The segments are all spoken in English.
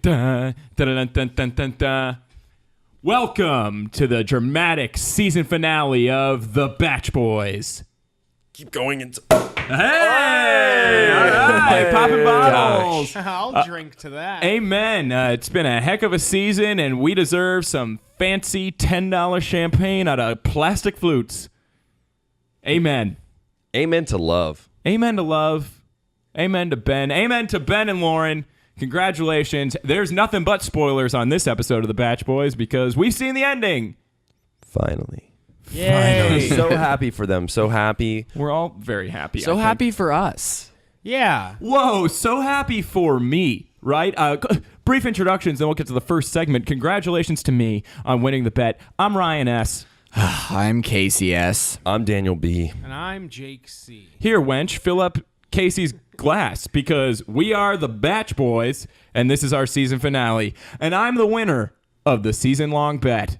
Dun, dun, dun, dun, dun, dun. Welcome to the dramatic season finale of The Bach Boys. Keep going into. Hey! All right, popping bottles. I'll drink to that. Amen. It's been a heck of a season, and we deserve some fancy $10 champagne out of plastic flutes. Amen. Amen to love. Amen to love. Amen to Ben. Amen to Ben and Lauren. Congratulations. There's nothing but spoilers on this episode of The Bach Boys because we've seen the ending. Finally. Yay. So happy for them. So happy. We're all very happy. So happy for us. Yeah. Whoa, so happy for me, right? Brief introductions, then we'll get to the first segment. Congratulations to me on winning the bet. I'm Ryan S. I'm Casey S. I'm Daniel B. And I'm Jake C. Here, wench, fill up Casey's glass because we are the Bach Boys, and this is our season finale. And I'm the winner of the season-long bet.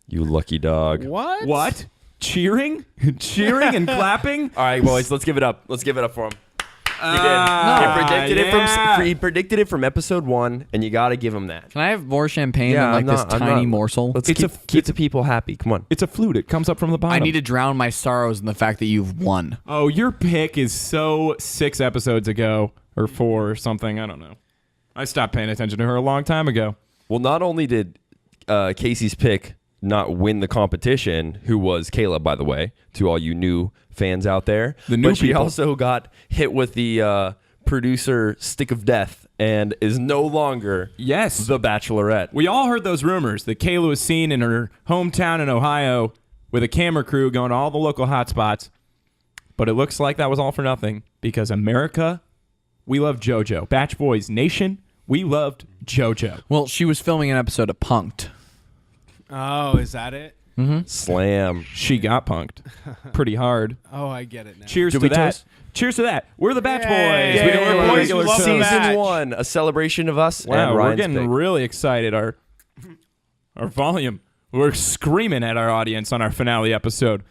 You lucky dog. What? What? Cheering? Cheering and clapping? All right, boys, let's give it up. Let's give it up for him. He predicted it from episode 1, and you got to give him that. Can I have more champagne than this tiny morsel? Let's keep the people happy. Come on. It's a flute. It comes up from the bottom. I need to drown my sorrows in the fact that you've won. Oh, your pick is so 6 episodes ago or 4 or something. I don't know. I stopped paying attention to her a long time ago. Well, not only did Casey's pick not win the competition, who was Caleb, by the way, to all you new fans out there. The new but she people. also got hit with the producer stick of death and is no longer Yes. the Bachelorette. We all heard those rumors that Kayla was seen in her hometown in Ohio with a camera crew going to all the local hotspots. But it looks like that was all for nothing because America, we love JoJo. Bach Boys Nation, we loved JoJo. Well, she was filming an episode of Punk'd. Oh, is that it? Slam. She got punked pretty hard. Oh, I get it now. Cheers Did to we that. toast? Cheers to that. We're the Bach Boys. Yay. We don't wear Boys regular who love toast. the Bach. Season 1, a celebration of us Wow, and we're Ryan's getting pick. really excited. Our volume. We're screaming at our audience on our finale episode.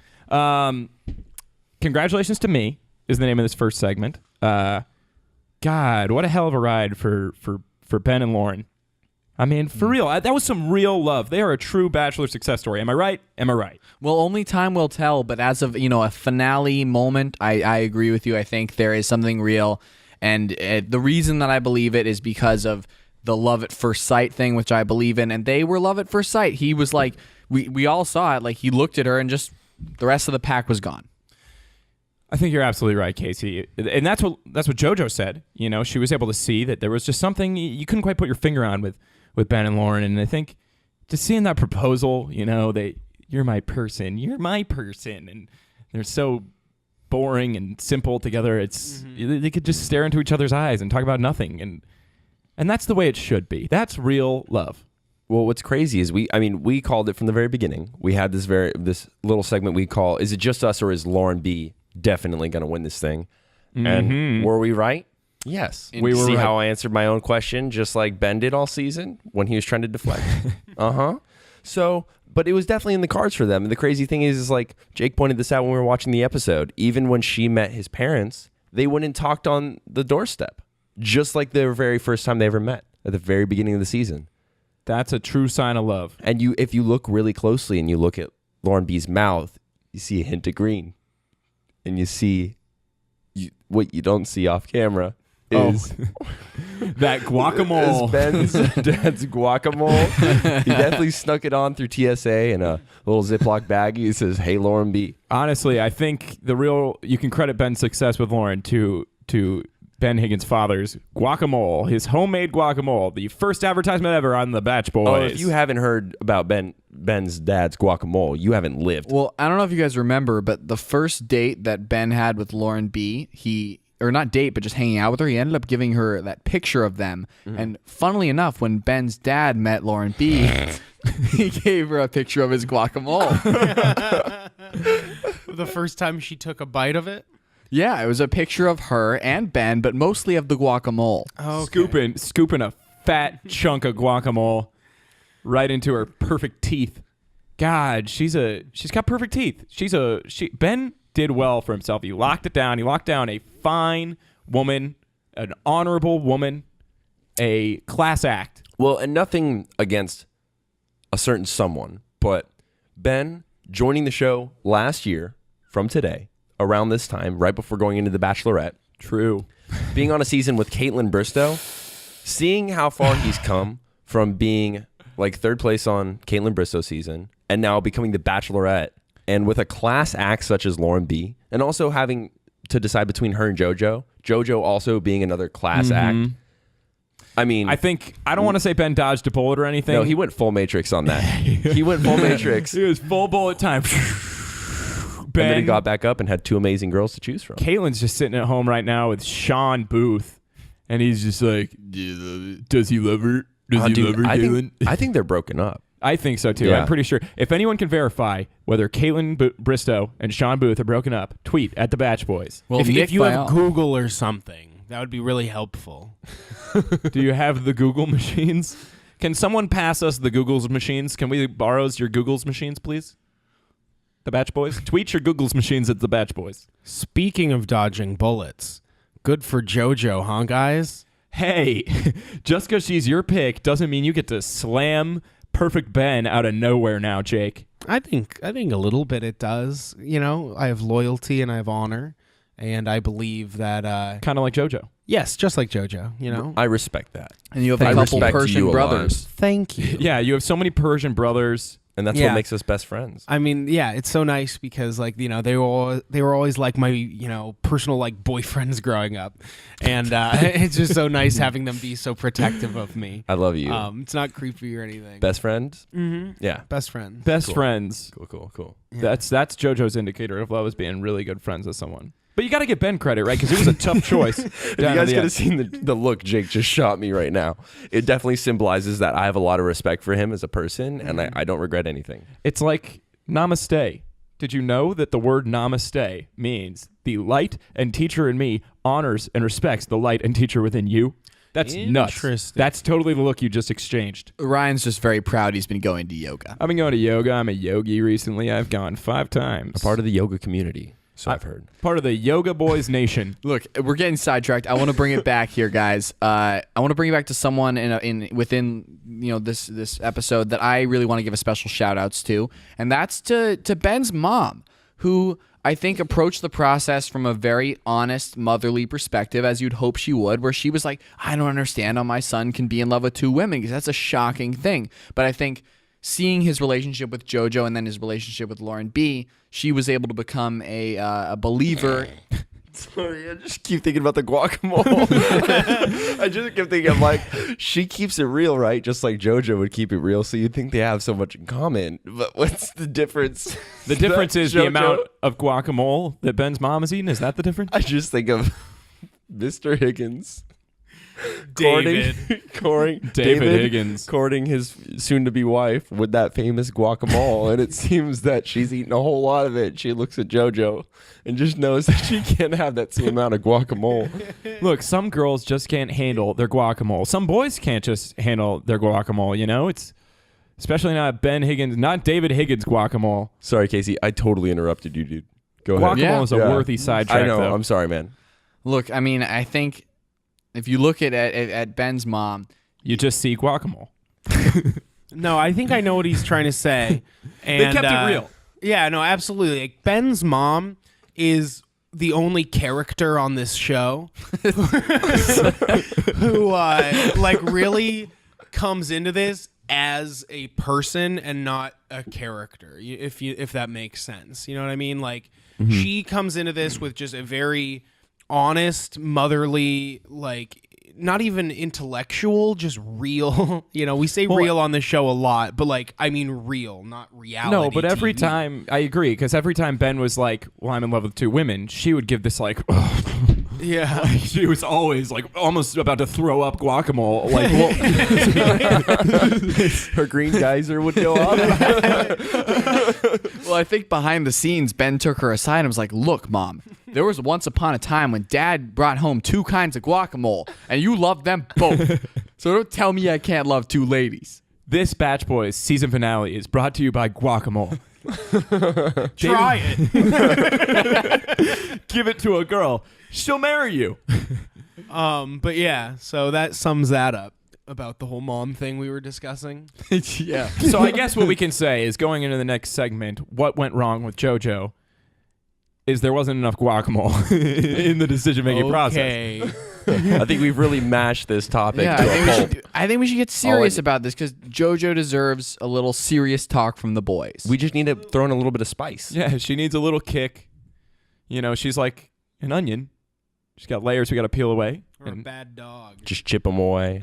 Congratulations to me is the name of this first segment. God, what a hell of a ride for Ben and Lauren. I mean, for real, that was some real love. They are a true Bachelor success story. Am I right? Am I right? Well, only time will tell, but as of, a finale moment, I agree with you. I think there is something real, and the reason that I believe it is because of the love at first sight thing, which I believe in, and they were love at first sight. He was like, we all saw it, like he looked at her and just the rest of the pack was gone. I think you're absolutely right, Casey. And that's what JoJo said. She was able to see that there was just something you couldn't quite put your finger on with Ben and Lauren. And I think just seeing that proposal, you're my person, and they're so boring and simple together. It's they could just stare into each other's eyes and talk about nothing. And that's the way it should be. That's real love. Well, what's crazy is we called it from the very beginning. We had this little segment we call, is it just us or is Lauren B definitely going to win this thing? And were we right? Yes. We were See right. how I answered my own question just like Ben did all season when he was trying to deflect? So, but it was definitely in the cards for them. And the crazy thing is like Jake pointed this out when we were watching the episode. Even when she met his parents, they went and talked on the doorstep, just like the very first time they ever met at the very beginning of the season. That's a true sign of love. And if you look really closely and you look at Lauren B's mouth, you see a hint of green. And you see what you don't see off camera is that guacamole. is Ben's dad's guacamole. He definitely snuck it on through TSA in a little Ziploc baggie. It says, "Hey, Lauren B." Honestly, I think you can credit Ben's success with Lauren to Ben Higgins' father's guacamole, his homemade guacamole, the first advertisement ever on the Bach Boys. Oh, if you haven't heard about Ben's dad's guacamole, you haven't lived. Well, I don't know if you guys remember, but the first date that Ben had with Lauren B, or not date, but just hanging out with her, he ended up giving her that picture of them. And funnily enough, when Ben's dad met Lauren B, he gave her a picture of his guacamole. The first time she took a bite of it? Yeah, it was a picture of her and Ben, but mostly of the guacamole. Okay. Scooping a fat chunk of guacamole right into her perfect teeth. God, she's got perfect teeth. Ben did well for himself. He locked it down. He locked down a fine woman, an honorable woman. a class act. Well, and nothing against a certain someone, but Ben joining the show last year from today, around this time, right before going into The Bachelorette. True. Being on a season with Caitlin Bristow, seeing how far he's come from being like third place on Caitlin Bristow's season and now becoming The Bachelorette, and with a class act such as Lauren B, and also having to decide between her and JoJo also being another class act. I mean, I don't want to say Ben dodged a bullet or anything. no, he went full Matrix on that. He went full Matrix. It was full bullet time. And then he got back up and had two amazing girls to choose from. Caitlin's just sitting at home right now with Sean Booth, and he's just like, does he love her? Does he love her, Caitlin? I think they're broken up. I think so too. Yeah. I'm pretty sure. If anyone can verify whether Caitlin Bristow and Sean Booth are broken up, tweet at the Batch Boys. Well, if Nick you have Vial- Google or something, that would be really helpful. Do you have the Google machines? Can someone pass us the Google's machines? Can we borrow your Google's machines, please? The Batch Boys? Tweet your Google's machines at the Batch Boys. Speaking of dodging bullets, good for JoJo, huh, guys? Hey, just because she's your pick doesn't mean you get to slam Perfect Ben out of nowhere now, Jake. I think a little bit it does. You know, I have loyalty and I have honor, and I believe that. Kind of like JoJo. Yes, just like JoJo. You know. I respect that. And you have I a couple respect Persian you a lot. brothers. Thank you. Yeah, you have so many Persian brothers. And that's Yeah. what makes us best friends. I mean, yeah, it's so nice because, like, you know, they were always like my, you know, personal like boyfriends growing up, and it's just so nice having them be so protective of me. I love you. It's not creepy or anything. Best friends? Mm-hmm. Yeah. Best friends. Best Cool. friends. Cool. Yeah. That's JoJo's indicator of love, is being really good friends with someone. But you got to give Ben credit, right? Because it was a tough choice. If you guys could have seen the look Jake just shot me right now, it definitely symbolizes that I have a lot of respect for him as a person, and I don't regret anything. It's like namaste. Did you know that the word namaste means the light and teacher in me honors and respects the light and teacher within you? That's nuts. Interesting. That's totally the look you just exchanged. Ryan's just very proud he's been going to yoga. I've been going to yoga. I'm a yogi recently. I've gone 5 times. A part of the yoga community, so I've heard. Part of the Yoga Boys Nation. Look, we're getting sidetracked. I want to bring it back here, guys. I want to bring it back to someone within this episode that I really want to give a special shout outs to, and that's to Ben's mom, who I think approached the process from a very honest, motherly perspective, as you'd hope she would, where she was like, I don't understand how my son can be in love with 2 women, because that's a shocking thing. But I think seeing his relationship with JoJo and then his relationship with Lauren B, she was able to become a believer. Sorry, I just keep thinking about the guacamole. I just keep thinking, I'm like, she keeps it real, right? Just like JoJo would keep it real. So you'd think they have so much in common. But what's the difference? The difference is the JoJo- amount of guacamole that Ben's mom is eating. Is that the difference? I just think of Mr. Higgins. David. David Higgins. courting his soon-to-be wife with that famous guacamole, and it seems that she's eaten a whole lot of it. She looks at JoJo and just knows that she can't have that same amount of guacamole. Look, some girls just can't handle their guacamole. Some boys can't just handle their guacamole, you know? It's especially not David Higgins guacamole. Sorry, Casey, I totally interrupted you, dude. Go ahead. Guacamole is a worthy sidetrack, I know. though. I'm sorry, man. Look, I mean, I think if you look at Ben's mom, You just see guacamole. No, I think I know what he's trying to say. And, They kept it real. Yeah, no, absolutely. Like, Ben's mom is the only character on this show who like really comes into this as a person and not a character, if that makes sense. You know what I mean? Like, she comes into this with just a very honest, motherly, like, not even intellectual, just real. You know, we say real on this show a lot, but like, I mean real, not reality. No, but every TV. time, I agree, because every time Ben was like, well, I'm in love with 2 women, she would give this like, Yeah. she was always like almost about to throw up guacamole. Like, Her green geyser would go off. well, I think behind the scenes, Ben took her aside and was like, look, Mom, there was once upon a time when Dad brought home 2 kinds of guacamole, and you loved them both. So don't tell me I can't love 2 ladies. this Batch Boys season finale is brought to you by guacamole. Try it. Give it to a girl. She'll marry you. But yeah, so that sums that up about the whole mom thing we were discussing. Yeah. So I guess what we can say is going into the next segment, what went wrong with JoJo is there wasn't enough guacamole in the decision-making process. Okay. I think we've really mashed this topic Yeah, to a pulp. I think we should get serious about this because JoJo deserves a little serious talk from the boys. We just need to throw in a little bit of spice. Yeah, she needs a little kick. You know, she's like an onion. She's got layers we got to peel away. Or a bad dog. Just chip them away.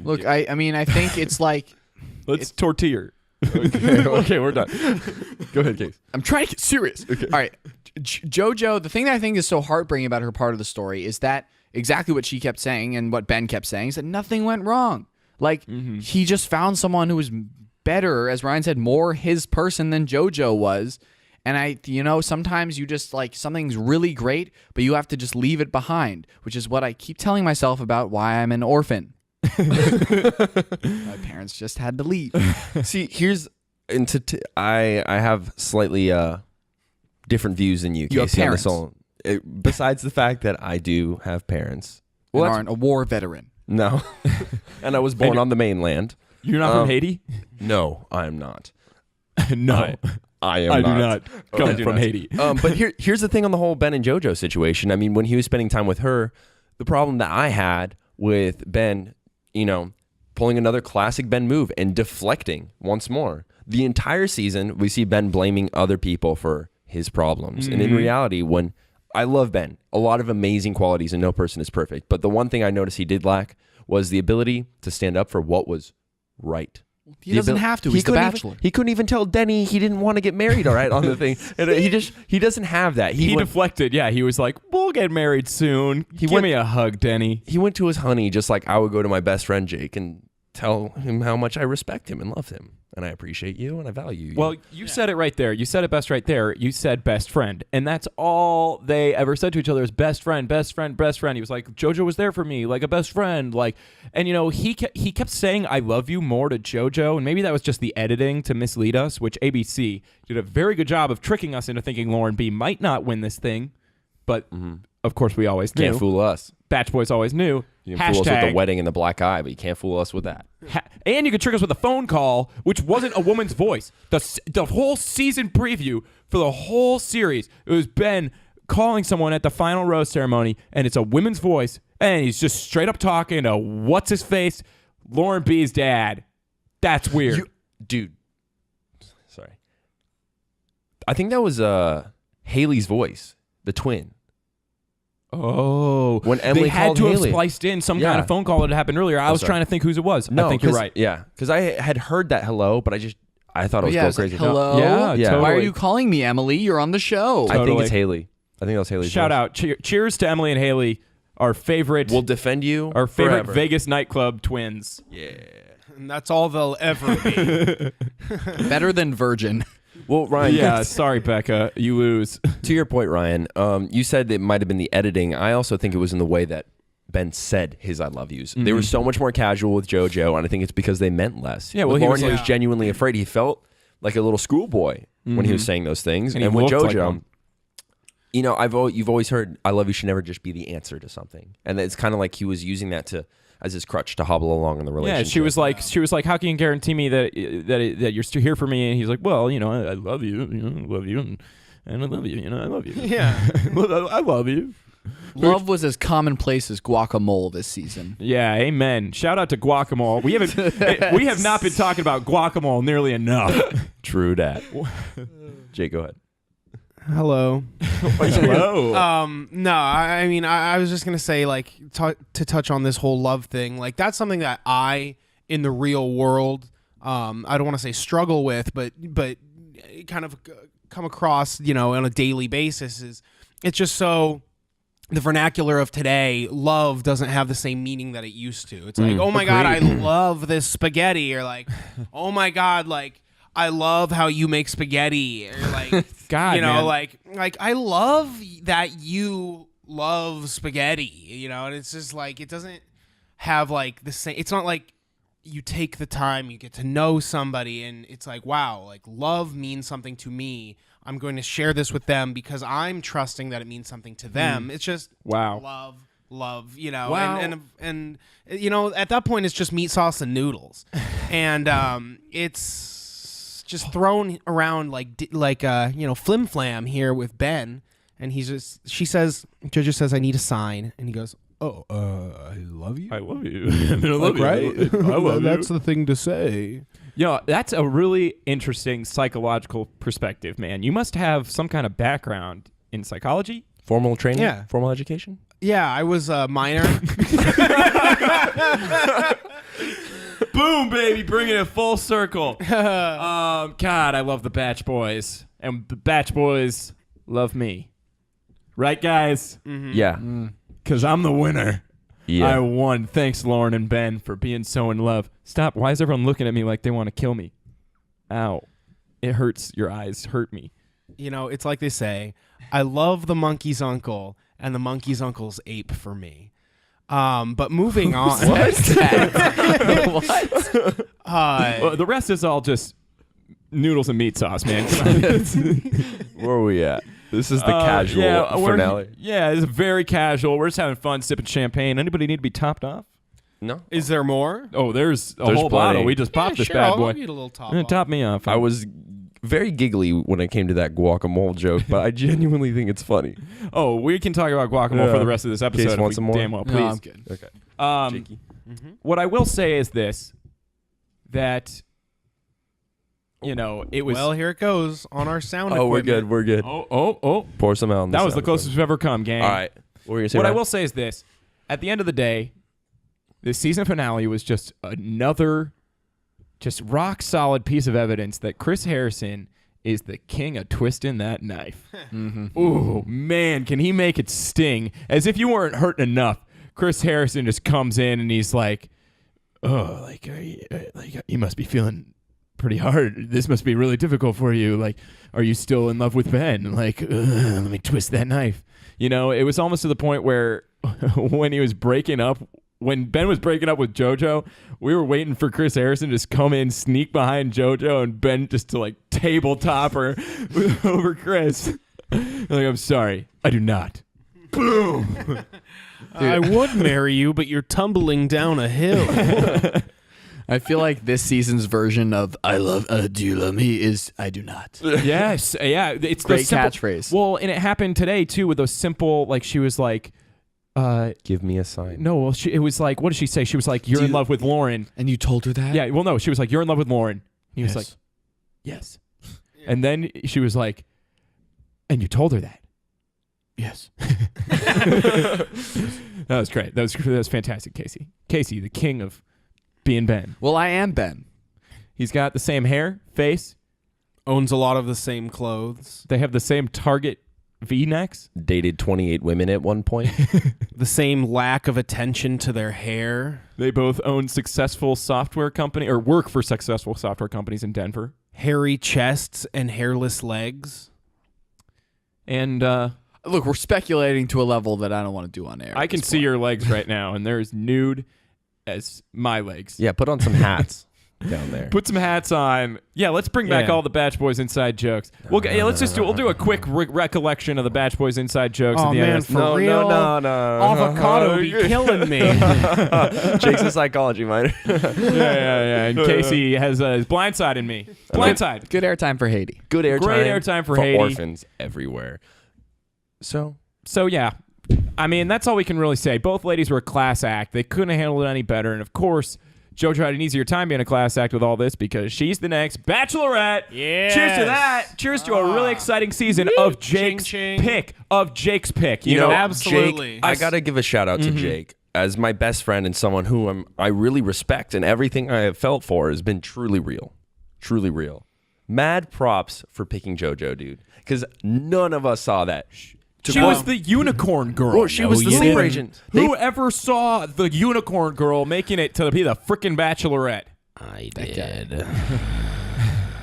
Look, I mean, I think it's like Let's tortilla. Okay, we're done. Go ahead, Case. I'm trying to get serious. Okay. All right. JoJo, the thing that I think is so heartbreaking about her part of the story is that exactly what she kept saying and what Ben kept saying is that nothing went wrong. Like, he just found someone who was better, as Ryan said, more his person than JoJo was. And sometimes you just like something's really great, but you have to just leave it behind, which is what I keep telling myself about why I'm an orphan. My parents just had to leave. See, I have slightly different views than you, You have Casey, on this parents. whole. Besides the fact that I do have parents. Well, Well, aren't a war veteran. no. And I was born on the mainland. You're not from Haiti? No, I am not. No. I am I not. do not come do from not. Haiti. But here's the thing on the whole Ben and JoJo situation. I mean, when he was spending time with her, the problem that I had with Ben, pulling another classic Ben move and deflecting once more. The entire season, we see Ben blaming other people for his problems. And in reality, when I love Ben, a lot of amazing qualities and no person is perfect. But the one thing I noticed he did lack was the ability to stand up for what was right. He doesn't have to. He's the Bachelor. He couldn't even tell Denny he didn't want to get married, all right, on the thing. And he doesn't have that. He deflected. Yeah, he was like, we'll get married soon. Give me a hug, Denny. He went to his honey just like I would go to my best friend Jake and tell him how much I respect him and love him. And I appreciate you and I value you. Well, you said it right there. You said it best right there. You said best friend. And that's all they ever said to each other is best friend, best friend, best friend. He was like, JoJo was there for me, like a best friend. And he kept saying, I love you more to JoJo. And maybe that was just the editing to mislead us, which ABC did a very good job of tricking us into thinking Lauren B might not win this thing. But, of course, we always knew. Can't fool us. Batch Boys always knew. You can fool us with the wedding and the black eye, but you can't fool us with that. And you could trick us with a phone call, which wasn't a woman's voice. The whole season preview for the whole series, it was Ben calling someone at the final rose ceremony, and it's a woman's voice, and he's just straight up talking to what's his face, Lauren B's dad. That's weird. Dude. Sorry. I think that was Haley's voice, the twin. Oh, When Emily they had called to have Haley. spliced in some Yeah. kind of phone call that had happened earlier. I was sorry. trying to think whose it was. No, I think you're right. Yeah, because I had heard that hello, but I thought it was Yeah, go it's like, crazy. hello. Yeah, Yeah. Why are totally. you calling me, Emily? You're on the show. I think Totally. it's Haley. I think that was Haley's Shout voice. out. Cheers to Emily and Haley, our favorite, We'll defend you. our favorite forever. Vegas nightclub twins. Yeah. And that's all they'll ever be. Better than Virgin. Well, Ryan. Yeah, sorry, Becca, you lose. To your point, Ryan. You said it might have been the editing. I also think it was in the way that Ben said his "I love yous." They were so much more casual with JoJo, and I think it's because they meant less. Yeah, well, with he Lauren, was he was like- genuinely afraid. He felt like a little schoolboy when he was saying those things, And and, he with looked like JoJo. one. You've always heard "I love you" should never just be the answer to something, and it's kind of like he was using that as his crutch to hobble along in the relationship. Yeah, she was like, how can you guarantee me that you're still here for me? And he's like, well, I love you, I love you, and I love you, I love you. Yeah. I love you. Love was as commonplace as guacamole this season. Yeah, amen. Shout out to Guacamole. We have not been talking about Guacamole nearly enough. True that. Jake, go ahead. Hello. Hello. No, I mean, I was just gonna say, like, to touch on this whole love thing, like, that's something that I, in the real world, I don't want to say struggle with, but kind of come across, on a daily basis. Is it's just so the vernacular of today, love doesn't have the same meaning that it used to. It's like, oh my God, I love this spaghetti, or like, oh my God, like, I love how you make spaghetti, or like, God, man. like I love that you love spaghetti, and it's just like, it doesn't have like the same, it's not like you take the time, you get to know somebody, and it's like, wow, like, love means something to me. I'm going to share this with them because I'm trusting that it means something to them. It's just Wow. love, you know. Wow. And you know, at that point it's just meat sauce and noodles. And it's just thrown around like you know, flim flam here with Ben, and Jojo says I need a sign, and he goes, "Oh, I love you." I love you. I love you. Right? I love you. That's the thing to say. You know, that's a really interesting psychological perspective, man. You must have some kind of background in psychology. Formal training? Yeah. Formal education? Yeah, I was a minor. Boom, baby, bringing it full circle. God, I love the Batch Boys, and the Batch Boys love me. Right, guys? Yeah. Because I'm the winner. Yeah. I won. Thanks, Lauren and Ben, for being so in love. Stop. Why is everyone looking at me like they want to kill me? Ow. It hurts. Your eyes hurt me. You know, it's like they say, I love the monkey's uncle, and the monkey's uncle's ape for me. But moving on. What? Well, the rest is all just noodles and meat sauce, man. Where are we at? This is the casual finale. Yeah, it's very casual. We're just having fun, sipping champagne. Anybody need to be topped off? No. Is there more? Oh, there's a There's whole plenty. bottle. We just popped this sure, bad I'll boy. get a little top. Top me off. I was very giggly when it came to that guacamole joke, but I genuinely think it's funny. Oh, we can talk about guacamole for Yeah. the rest of this episode. Case if want we some more? Damn well, please. No, I'm good. Okay. Jakey. What I will say is this: that you know, it was. Well, here it goes on our sound Oh, we're equipment. good. We're good. Oh! Pour some out on That was the sound closest we've ever come, gang. equipment. All right. What were you going to say? What I Ryan? will say is this: at the end of the day, this season finale was just another, just rock solid piece of evidence that Chris Harrison is the king of twisting that knife. Ooh, man, can he make it sting? As if you weren't hurting enough. Chris Harrison just comes in and he's like, "Oh, like you must be feeling pretty hard. This must be really difficult for you. Like, are you still in love with Ben? Like, let me twist that knife." You know, it was almost to the point where when Ben was breaking up with JoJo, we were waiting for Chris Harrison to just come in, sneak behind JoJo, and Ben just to like tabletop her over Chris. Like, I'm sorry, I do not. Boom. I would marry you, but you're tumbling down a hill. I feel like this season's version of do you love me is I do not. Yes, yeah, it's Great the simple, catchphrase. Well, and it happened today too with those simple, like she was like, Give me a sign. no, well, it was like, what did she say? She was like, "You're in love with Lauren." And you told her that? Yeah, well, no, she was like, "You're in love with Lauren." He was Yes. like, "Yes," and then she was like, "And you told her that?" Yes. That was great. That was fantastic, Casey. Casey, the king of being Ben. Well, I am Ben. He's got the same hair, face. Owns a lot of the same clothes. They have the same Target V-necks. Dated 28 women at one point. The same lack of attention to their hair. They both own successful software company or work for successful software companies in Denver. Hairy chests and hairless legs. And Look, we're speculating to a level that I don't want to do on air. I at can this see point. your legs right now, and they're as nude as my legs. Yeah, put on some hats down there. Put some hats on. Yeah, let's bring back Yeah. all the Batch Boys inside jokes. We'll do a quick recollection of the Batch Boys inside jokes. Oh, at the man, end. for real? No. Avocado be killing me. Jake's a psychology minor. Yeah. And Casey has his blindside in me. Blindside. Good airtime for Haiti. Good airtime. Great airtime for Haiti. orphans everywhere. So yeah, I mean that's all we can really say. Both ladies were a class act. They couldn't have handled it any better. And of course, JoJo had an easier time being a class act with all this because she's the next Bachelorette. Yes. Cheers to that. Cheers to a really exciting season of Jake's Ching, ching. pick. Of Jake's pick. You You know, know, absolutely. Jake, I got to give a shout out to Jake as my best friend and someone who I really respect, and everything I have felt for has been truly real. Truly real. Mad props for picking JoJo, dude, because none of us saw that. She was the unicorn girl. Well, she was the sleeper agent. Whoever saw the unicorn girl making it to be the freaking Bachelorette? I did.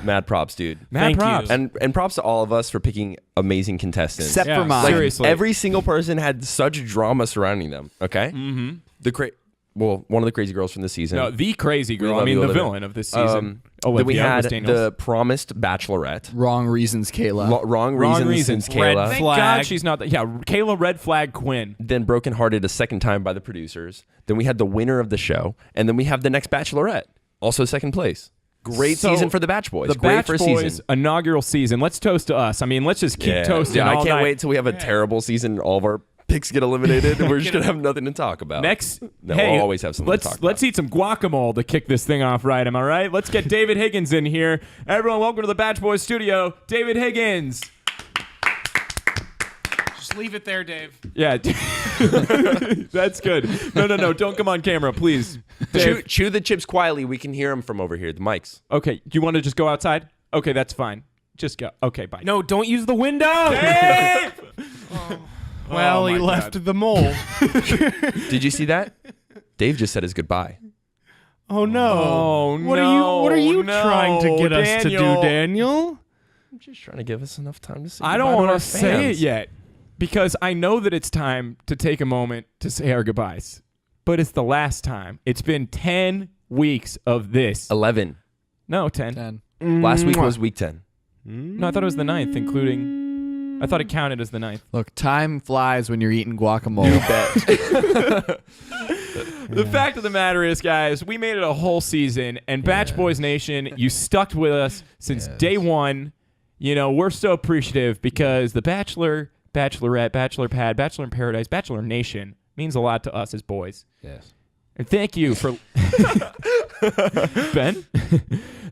Mad props, dude. Mad Thank props. you. And props to all of us for picking amazing contestants. Except Yeah, for mine. seriously. Every single person had such drama surrounding them. Okay. Mm-hmm. well, one of the crazy girls from this season. No, the crazy girl. love I mean, you, the Olivia. villain of this season. Then we Olivia had Daniels. the promised Bachelorette. Wrong reasons, Kayla. Wrong Wrong reasons, reasons. Red Kayla. Thank flag. God she's not. Yeah, Kayla Red Flag Quinn. Then brokenhearted a second time by the producers. Then we had the winner of the show, and then we have the next Bachelorette, also second place. Great So, season for the Batch Boys. The Great Bach for a Boys season. inaugural season. Let's toast to us. I mean, let's just keep toasting. Yeah, I all can't night. wait till we have a terrible season. All of our picks get eliminated, and we're just gonna have nothing to talk about. Next, No, hey, we'll always have something to talk about. Let's eat some guacamole to kick this thing off right. Am I right? Let's get David Higgins in here. Everyone, welcome to the Batch Boys studio. David Higgins. Just leave it there, Dave. Yeah, that's good. No, don't come on camera, please. Dave. Chew the chips quietly. We can hear them from over here. The mics. Okay, do you want to just go outside? Okay, that's fine. Just go. Okay, bye. No, don't use the window. Dave! Well, Oh, he my left God. the mole. Did you see that? Dave just said his goodbye. Oh no! Oh, What are you no, trying to get us to do, Daniel. Daniel? I'm just trying to give us enough time to say I don't goodbye to want our to say it fans. yet because I know that it's time to take a moment to say our goodbyes. But it's the last time. It's been 10 weeks of this. 11. No, 10. 10. Last week was week 10. No, I thought it was the 9th, including. I thought it counted as the 9th. Look, time flies when you're eating guacamole. The fact of the matter is, guys, we made it a whole season, and Batch Boys Nation, you stuck with us since day one. You know, we're so appreciative because The Bachelor, Bachelorette, Bachelor Pad, Bachelor in Paradise, Bachelor Nation means a lot to us as boys. Yes. And thank you for Ben.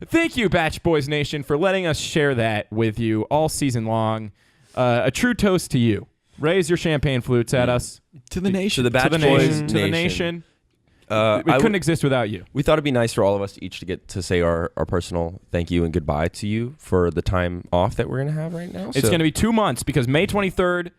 Thank you, Batch Boys Nation, for letting us share that with you all season long. A true toast to you. Raise your champagne flutes at us. To the nation. To the Batch To the Boys nation. To the nation. We I couldn't exist without you. We thought it'd be nice for all of us to each to get to say our personal thank you and goodbye to you for the time off that we're going to have right now. It's going to be 2 months because May 23rd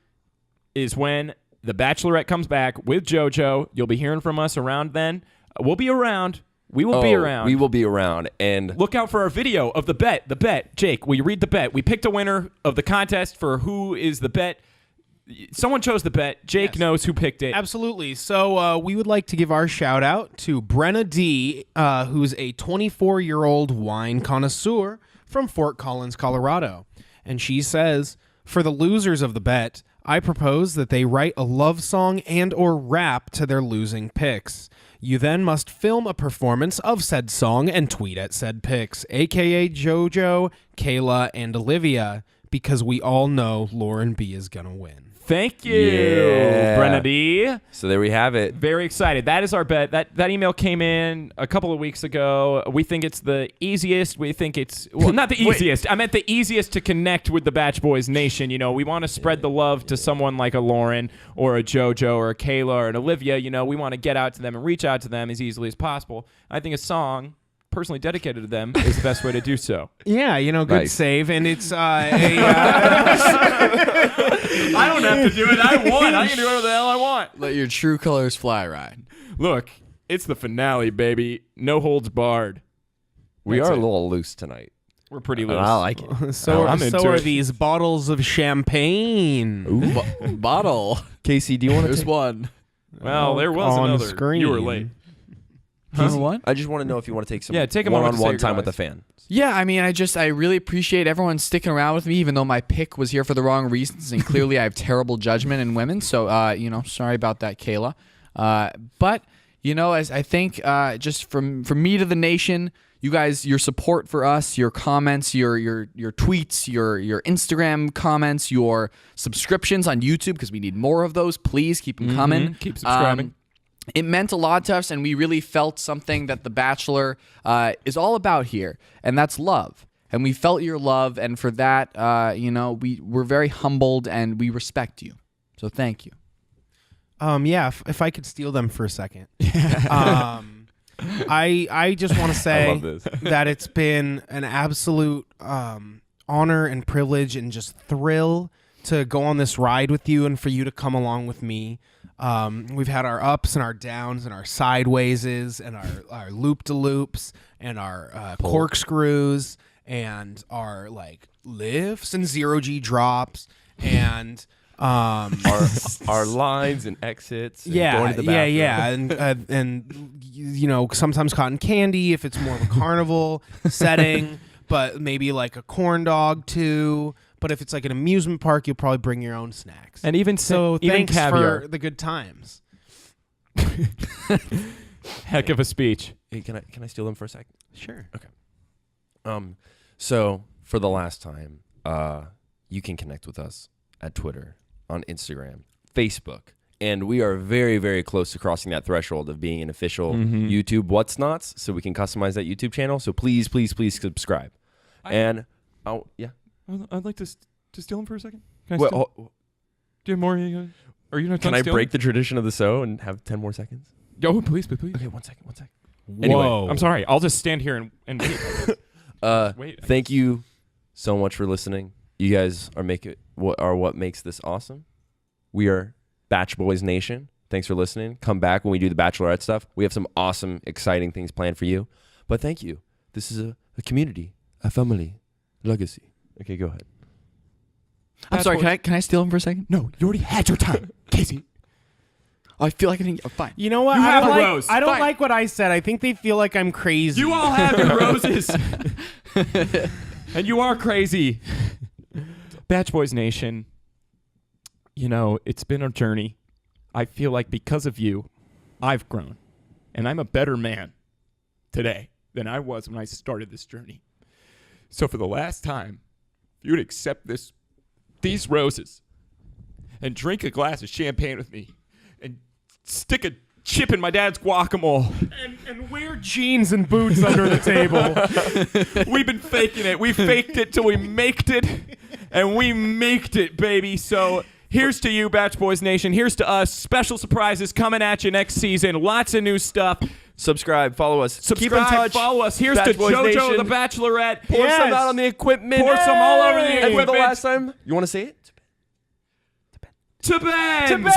is when The Bachelorette comes back with JoJo. You'll be hearing from us around then. We'll be around. We will be around. We will be around. And Look out for our video of the bet. The bet. Jake, will you read the bet? We picked a winner of the contest for who is the bet. Someone chose the bet. Jake knows who picked it. Absolutely. So we would like to give our shout out to Brenna D, who's a 24-year-old wine connoisseur from Fort Collins, Colorado. And she says, for the losers of the bet, I propose that they write a love song and or rap to their losing picks. You then must film a performance of said song and tweet at said picks, a.k.a. JoJo, Kayla, and Olivia, because we all know Lauren B is going to win. Thank you, Yeah. Brenna D. so there we have it. Very excited. That is our bet. That email came in a couple of weeks ago. We think it's the easiest. We think it's well, not the easiest. I meant the easiest to connect with the Batch Boys Nation. You know, we want to spread the love to someone like a Lauren or a JoJo or a Kayla or an Olivia. You know, we want to get out to them and reach out to them as easily as possible. I think a song personally dedicated to them is the best way to do so. Yeah, you know, good Nice. save. And it's I don't have to do it. I won. I can do whatever the hell I want. Let your true colors fly, Ryan. Look, it's the finale, baby. No holds barred. We That's are it. a little loose tonight. We're pretty loose. I like it. so I'm into are it. these bottles of champagne. Bottle. Casey, do you want to There's one. Well, there was On another. screen. You were late. Number one? I just want to know if you want to take some Yeah, take a moment to say one-on-one your time with the goodbyes. fan. Yeah, I mean, I really appreciate everyone sticking around with me, even though my pick was here for the wrong reasons, and clearly I have terrible judgment in women. So, sorry about that, Kayla. But as I think, just from me to the nation, you guys, your support for us, your comments, your tweets, your Instagram comments, your subscriptions on YouTube, because we need more of those. Please keep them coming. Keep subscribing. It meant a lot to us, and we really felt something that The Bachelor is all about here, and that's love. And we felt your love, and for that, we're very humbled, and we respect you. So thank you. If I could steal them for a second. I just want to say love this. that it's been an absolute honor and privilege and just thrill to go on this ride with you and for you to come along with me. We've had our ups and our downs and our sidewayses and our loop-de-loops and our corkscrews and our like lifts and zero-G drops and Our lines and exits. And going to the bathroom. and you know, sometimes cotton candy if it's more of a carnival setting, but maybe like a corn dog too. But if it's like an amusement park, you'll probably bring your own snacks. And even thanks caviar. for the good times. Heck of a speech. Hey, can I steal them for a second? Sure. Okay. So for the last time, you can connect with us at Twitter, on Instagram, Facebook, and we are very, very close to crossing that threshold of being an official YouTube What's Nots, so we can customize that YouTube channel. So please, please, please subscribe. I'd like to steal him for a second. Can I Wait, steal? Do you have more? Are you not can done I stealing? break the tradition of the show and have 10 more seconds? Oh, please. Okay, one second. Anyway, Whoa. I'm sorry. I'll just stand here and wait. Wait. Thank you so much for listening. You guys are what makes this awesome. We are Bach Boys Nation. Thanks for listening. Come back when we do the Bachelorette stuff. We have some awesome, exciting things planned for you. But thank you. This is a community, a family, legacy. Okay, go ahead. I'm sorry. Can I steal him for a second? No, you already had your time, Casey. I feel like I didn't. Fine. You know what? You have a don't rose. I don't Fine. like what I said. I think they feel like I'm crazy. You all have your roses. And you are crazy. Bach Boys Nation, you know, it's been a journey. I feel like because of you, I've grown. And I'm a better man today than I was when I started this journey. So for the last time, if you would accept these roses and drink a glass of champagne with me and stick a chip in my dad's guacamole and wear jeans and boots under the table. We've been faking it. We faked it till we maked it, and we maked it, baby. So here's to you, Bach Boys Nation. Here's to us. Special surprises coming at you next season. Lots of new stuff. Subscribe, follow us. Subscribe, Keep in touch. follow us. Here's Bach to Boys JoJo Nation. the Bachelorette. Pour some out on the equipment. Pour some all over the And for the equipment. last time, you want to say it? To Ben. To Ben.